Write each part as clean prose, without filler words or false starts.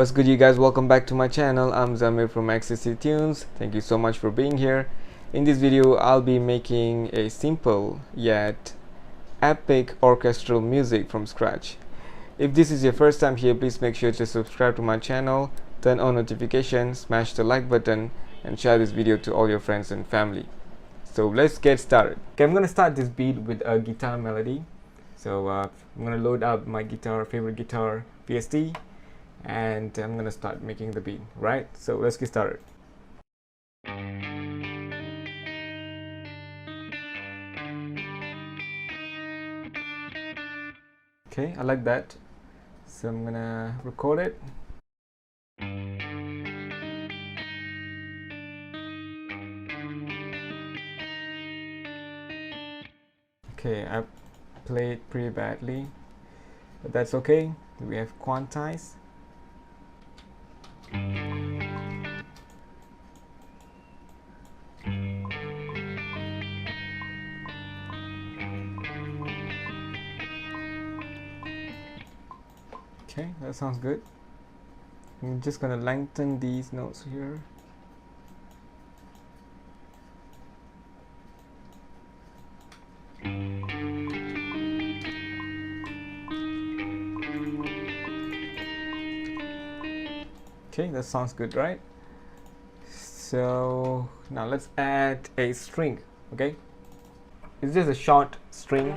What's good, you guys? Welcome back to my channel. I'm Zamir from XCC Tunes. Thank you so much for being here. In this video I'll be making a simple yet epic orchestral music from scratch. If this is your first time here, please make sure to subscribe to my channel, turn on notifications, smash the like button, and share this video to all your friends and family. So let's get started. Okay, I'm gonna start this beat with a guitar melody. So I'm gonna load up my favorite guitar VST, and I'm gonna start making the beat. Right, so let's get started. Okay, I like that, so I'm gonna record it. Okay, I played pretty badly, but that's okay. We have quantize. Okay, that sounds good. I'm just gonna lengthen these notes here. Okay, that sounds good, right? So now let's add a string. Okay, it's just a short string.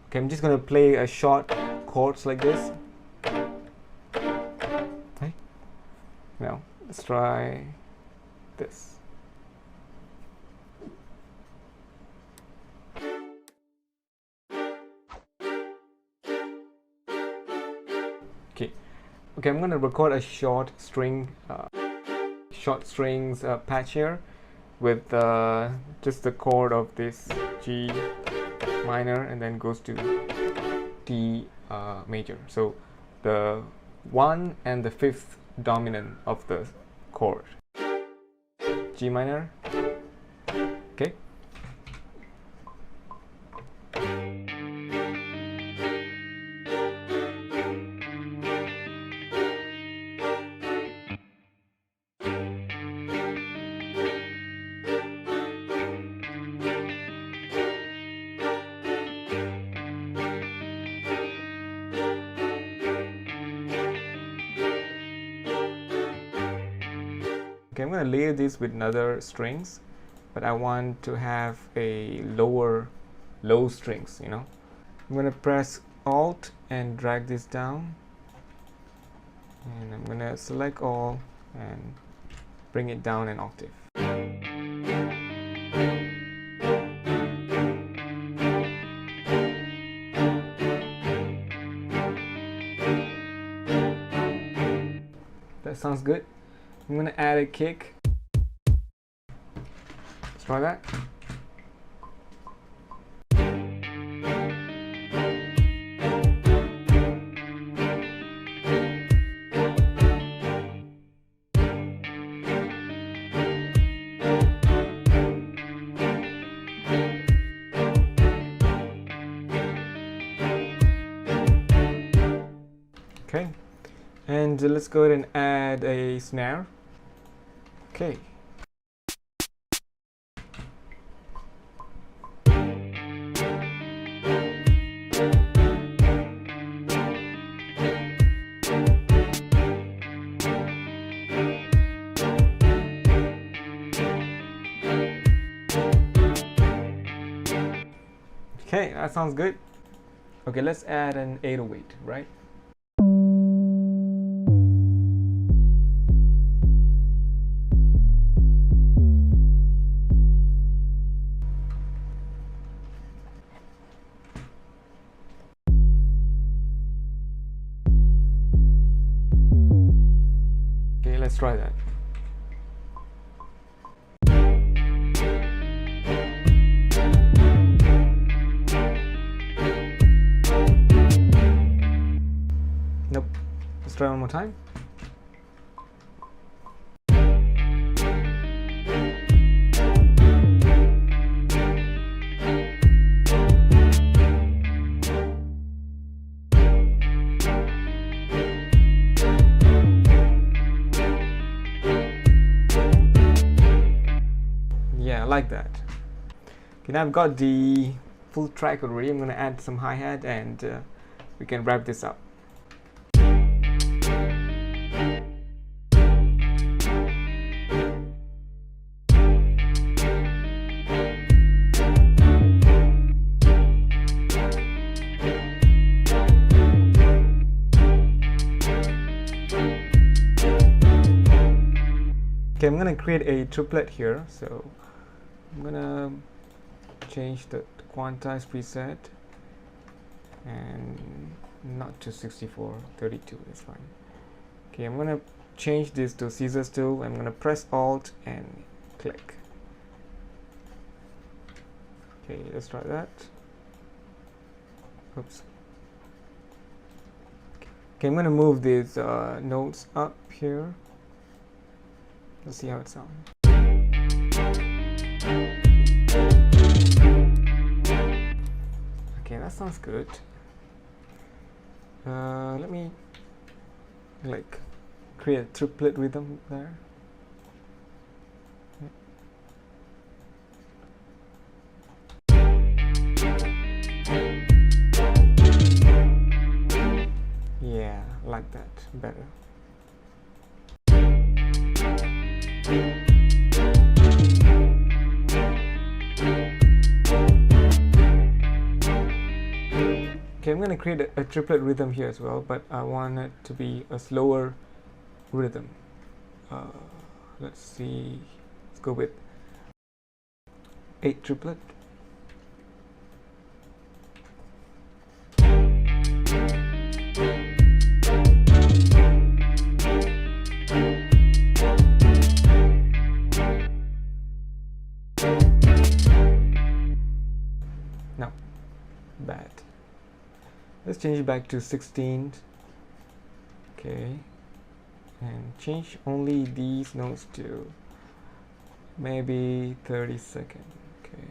Okay, I'm just gonna play a short chords like this. Okay, now let's try this. Okay, I'm gonna record a short strings patch here with just the chord of this G minor, and then goes to D major. So the 1 and the 5th dominant of the chord, G minor. Okay. Okay, I'm going to layer this with another strings, but I want to have a low strings, you know. I'm going to press Alt and drag this down, and I'm going to select all and bring it down an octave. That sounds good. I'm going to add a kick. Let's try that. Okay, and let's go ahead and add a snare. Okay. Okay, that sounds good. Okay, let's add an 808, right? Okay, let's try that. Nope. Let's try one more time. I like that. Okay, now I've got the full track already. I'm going to add some hi-hat and we can wrap this up. Okay, I'm gonna create a triplet here, so I'm gonna change the quantize preset and not to 64, 32 is fine. Okay, I'm gonna change this to scissors tool. I'm gonna press Alt and click. Okay, let's try that. Oops. Okay, I'm gonna move these notes up here. Let's see how it sounds. Okay, that sounds good. Let me like create a triplet rhythm there. Yeah, I like that better. Okay, I'm going to create a triplet rhythm here as well, but I want it to be a slower rhythm. Let's see, let's go with 8 triplet. No, bad. Let's change it back to 16. Okay, and change only these notes to maybe 30 seconds. Okay.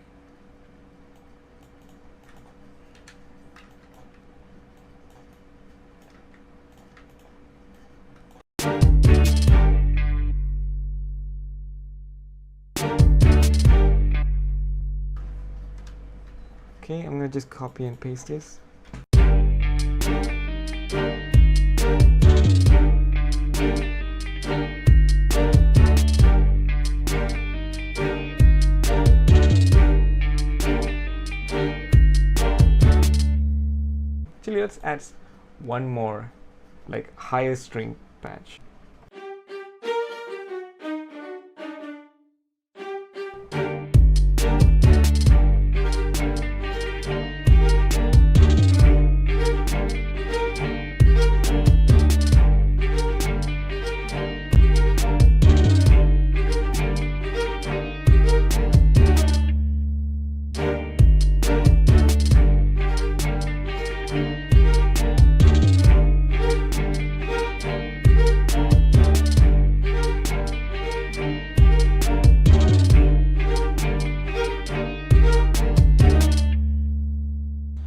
Okay, I'm gonna just copy and paste this. Actually, let's add one more, like higher string patch.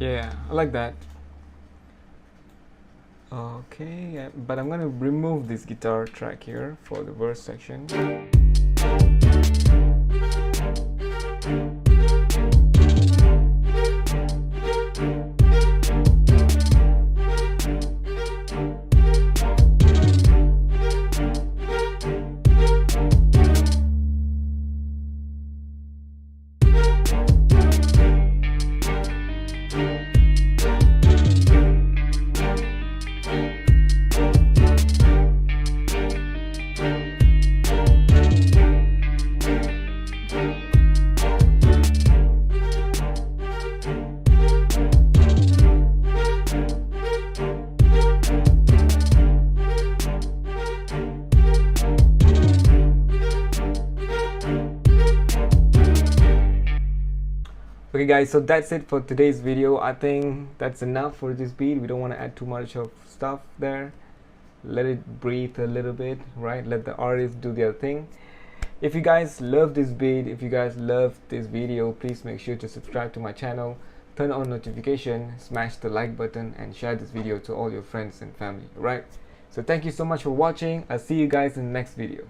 Yeah, I like that. Okay, but I'm gonna remove this guitar track here for the verse section. Okay guys, so that's it for today's video. I think that's enough for this beat. We don't want to add too much of stuff there. Let it breathe a little bit, right? Let the artist do their thing. If you guys love this beat, if you guys love this video, please make sure to subscribe to my channel, turn on notification, smash the like button, and share this video to all your friends and family, right? So thank you so much for watching. I'll see you guys in the next video.